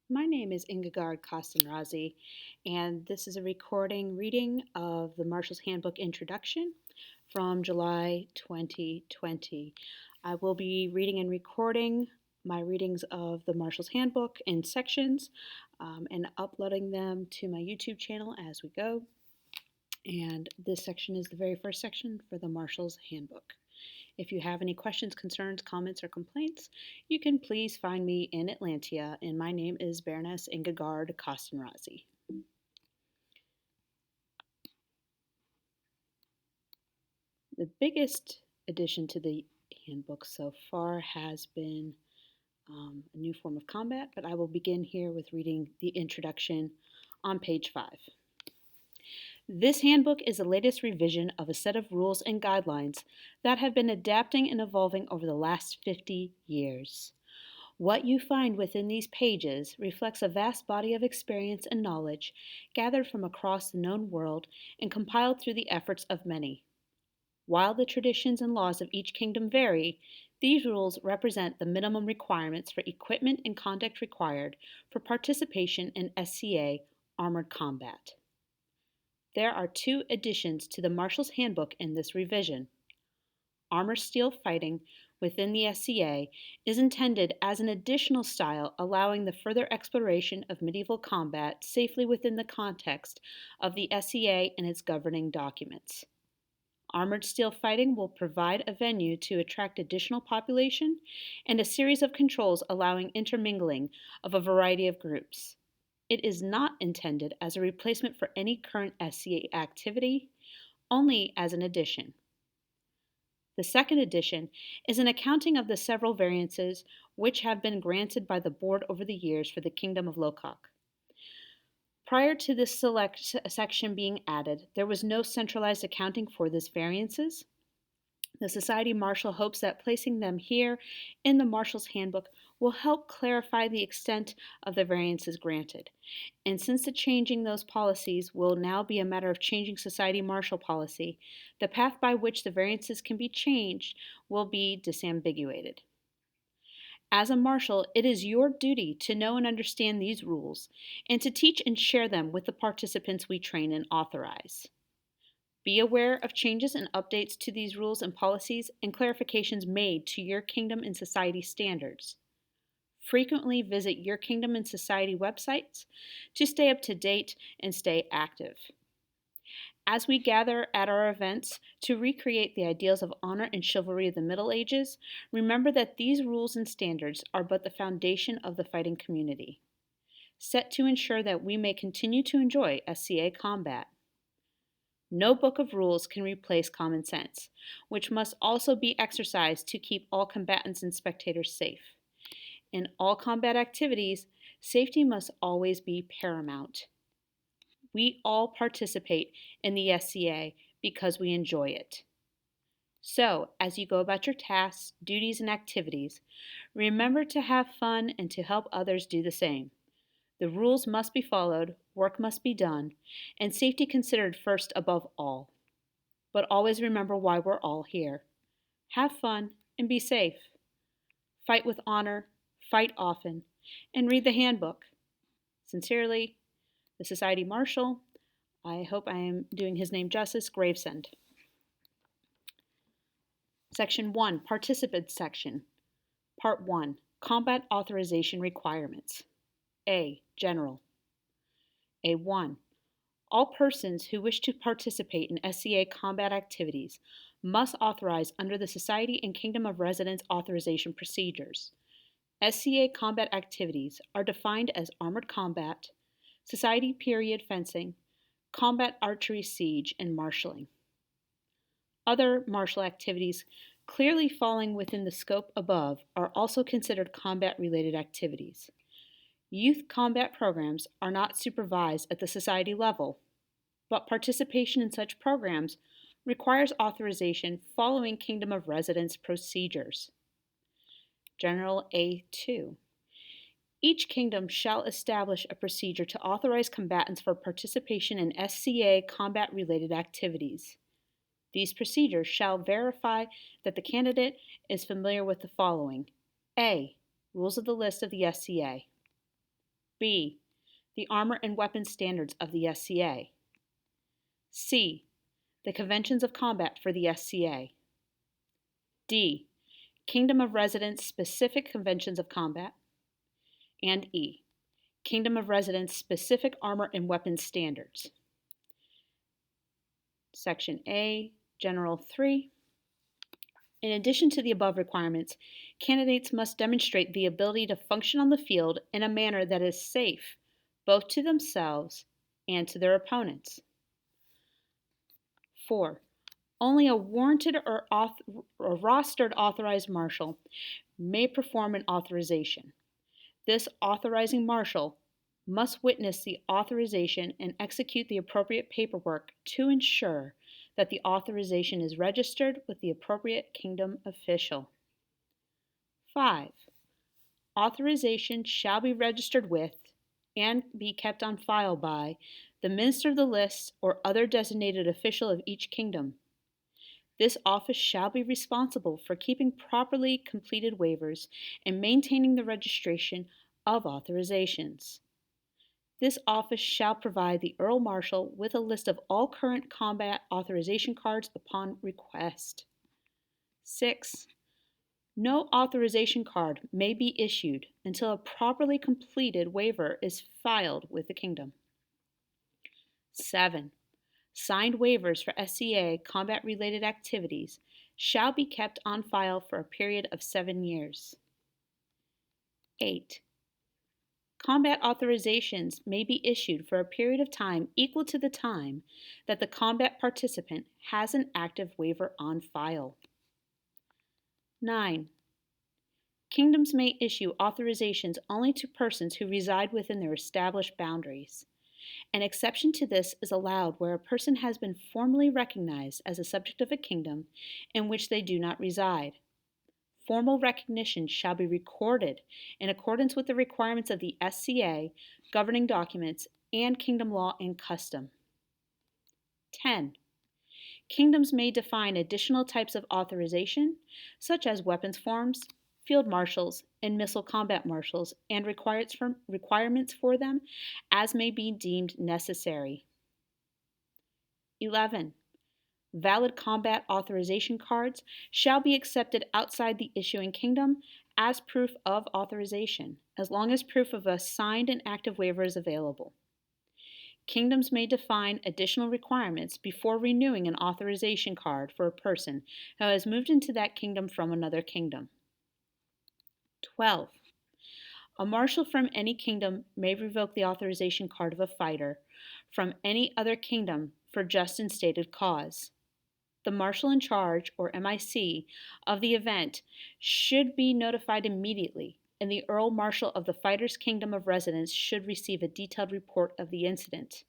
My name is Ingegerd Kastanrazi, and this is a recording reading of the Marshal's Handbook Introduction from July 2020. I will be reading and recording my readings of the Marshal's Handbook in sections and uploading them to my YouTube channel as we go. And this section is the very first section for the Marshal's Handbook. If you have any questions, concerns, comments, or complaints, you can please find me in Atlantia, and my name is Baroness Ingegerd Kastanrazi. The biggest addition to the handbook so far has been a new form of combat, but I will begin here with reading the introduction on page 5. This handbook is the latest revision of a set of rules and guidelines that have been adapting and evolving over the last 50 years. What you find within these pages reflects a vast body of experience and knowledge gathered from across the known world and compiled through the efforts of many. While the traditions and laws of each kingdom vary, these rules represent the minimum requirements for equipment and conduct required for participation in SCA armored combat. There are 2 additions to the Marshal's Handbook in this revision. Armor steel fighting within the SCA is intended as an additional style allowing the further exploration of medieval combat safely within the context of the SCA and its governing documents. Armored steel fighting will provide a venue to attract additional population and a series of controls allowing intermingling of a variety of groups. It is not intended as a replacement for any current SCA activity, only as an addition. The second edition is an accounting of the several variances which have been granted by the board over the years for the Kingdom of Lokok. Prior to this select section being added, there was no centralized accounting for these variances. The Society Marshal hopes that placing them here in the Marshal's Handbook will help clarify the extent of the variances granted. And since the changing those policies will now be a matter of changing Society Marshal policy, the path by which the variances can be changed will be disambiguated. As a Marshal, it is your duty to know and understand these rules and to teach and share them with the participants we train and authorize. Be aware of changes and updates to these rules and policies and clarifications made to your kingdom and society standards. Frequently visit your kingdom and society websites to stay up to date and stay active. As we gather at our events to recreate the ideals of honor and chivalry of the Middle Ages, remember that these rules and standards are but the foundation of the fighting community, set to ensure that we may continue to enjoy SCA combat. No book of rules can replace common sense, which must also be exercised to keep all combatants and spectators safe. In all combat activities, safety must always be paramount. We all participate in the SCA because we enjoy it. So, as you go about your tasks, duties, and activities, remember to have fun and to help others do the same. The rules must be followed, work must be done, and safety considered first above all. But always remember why we're all here. Have fun and be safe. Fight with honor, fight often, and read the handbook. Sincerely, the Society Marshal. I hope I am doing his name justice, Gravesend. Section 1, Participants Section. Part 1, Combat Authorization Requirements. A. General. A1. All persons who wish to participate in SCA combat activities must authorize under the Society and Kingdom of Residence authorization procedures. SCA combat activities are defined as armored combat, Society period fencing, combat archery siege, and marshalling. Other martial activities clearly falling within the scope above are also considered combat-related activities. Youth combat programs are not supervised at the society level, but participation in such programs requires authorization following Kingdom of Residence procedures. General A2. Each kingdom shall establish a procedure to authorize combatants for participation in SCA combat-related activities. These procedures shall verify that the candidate is familiar with the following. A. Rules of the list of the SCA. B. The armor and weapons standards of the SCA. C. The conventions of combat for the SCA. D. Kingdom of Residence specific conventions of combat. And E. Kingdom of Residence specific armor and weapons standards. Section A, General 3. In addition to the above requirements, candidates must demonstrate the ability to function on the field in a manner that is safe both to themselves and to their opponents. 4. Only a warranted or rostered authorized marshal may perform an authorization. This authorizing marshal must witness the authorization and execute the appropriate paperwork to ensure that the authorization is registered with the appropriate kingdom official. 5. Authorization shall be registered with and be kept on file by the Minister of the Lists or other designated official of each kingdom. This office shall be responsible for keeping properly completed waivers and maintaining the registration of authorizations. This office shall provide the Earl Marshal with a list of all current combat authorization cards upon request. 6. No authorization card may be issued until a properly completed waiver is filed with the kingdom. 7. Signed waivers for SCA combat-related activities shall be kept on file for a period of 7 years. 8. Combat authorizations may be issued for a period of time equal to the time that the combat participant has an active waiver on file. 9. Kingdoms may issue authorizations only to persons who reside within their established boundaries. An exception to this is allowed where a person has been formally recognized as a subject of a kingdom in which they do not reside. Formal recognition shall be recorded in accordance with the requirements of the SCA, governing documents, and kingdom law and custom. 10. Kingdoms may define additional types of authorization, such as weapons forms, field marshals, and missile combat marshals, and requirements for them as may be deemed necessary. 11. Valid combat authorization cards shall be accepted outside the issuing kingdom as proof of authorization, as long as proof of a signed and active waiver is available. Kingdoms may define additional requirements before renewing an authorization card for a person who has moved into that kingdom from another kingdom. 12. A marshal from any kingdom may revoke the authorization card of a fighter from any other kingdom for just and stated cause. The marshal in charge, or MIC, of the event should be notified immediately, and the Earl Marshal of the fighter's kingdom of residence should receive a detailed report of the incident.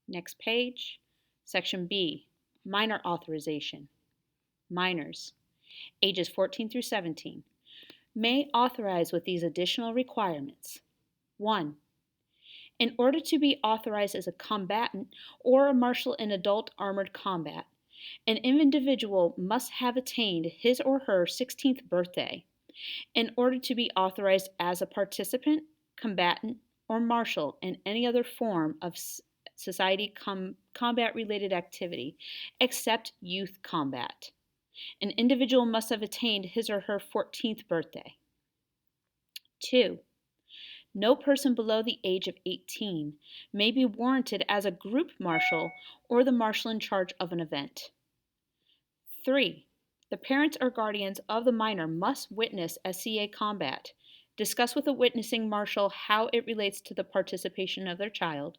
Next page, Section B, Minor Authorization. Minors, ages 14 through 17, may authorize with these additional requirements. 1. In order to be authorized as a combatant or a marshal in adult armored combat, an individual must have attained his or her 16th birthday in order to be authorized as a participant, combatant, or marshal in any other form of society combat-related activity except youth combat. An individual must have attained his or her 14th birthday. 2. No person below the age of 18 may be warranted as a group marshal or the marshal in charge of an event. 3. The parents or guardians of the minor must witness SCA combat, discuss with the witnessing marshal how it relates to the participation of their child,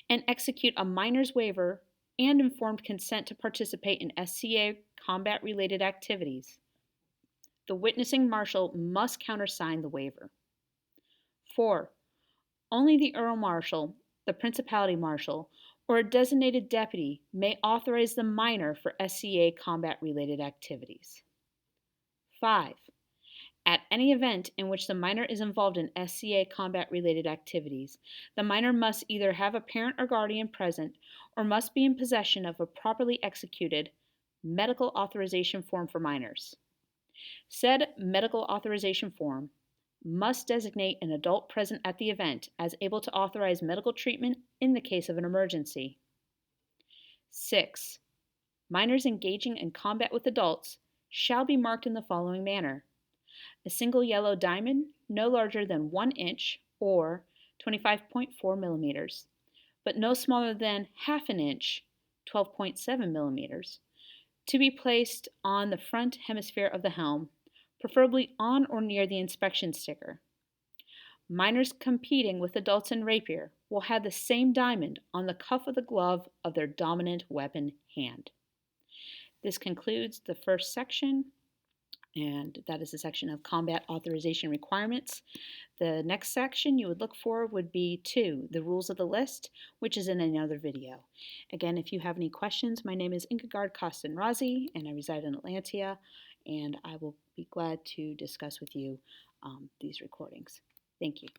and execute a minor's waiver and informed consent to participate in SCA combat-related activities. The witnessing marshal must countersign the waiver. 4. Only the Earl Marshal, the Principality Marshal, or a designated deputy may authorize the minor for SCA combat-related activities. 5. At any event in which the minor is involved in SCA combat-related activities, the minor must either have a parent or guardian present or must be in possession of a properly executed medical authorization form for minors. Said medical authorization form, must designate an adult present at the event as able to authorize medical treatment in the case of an emergency. 6. Minors engaging in combat with adults shall be marked in the following manner. A single yellow diamond no larger than 1 inch or 25.4 millimeters, but no smaller than half an inch, 12.7 millimeters, to be placed on the front hemisphere of the helm, preferably on or near the inspection sticker. Minors competing with adults in rapier will have the same diamond on the cuff of the glove of their dominant weapon hand. This concludes the first section, and that is the section of combat authorization requirements. The next section you would look for would be 2, the rules of the list, which is in another video. Again, if you have any questions, my name is Ingegerd Kastanrazi, and I reside in Atlantia, and I will be glad to discuss with you these recordings. Thank you.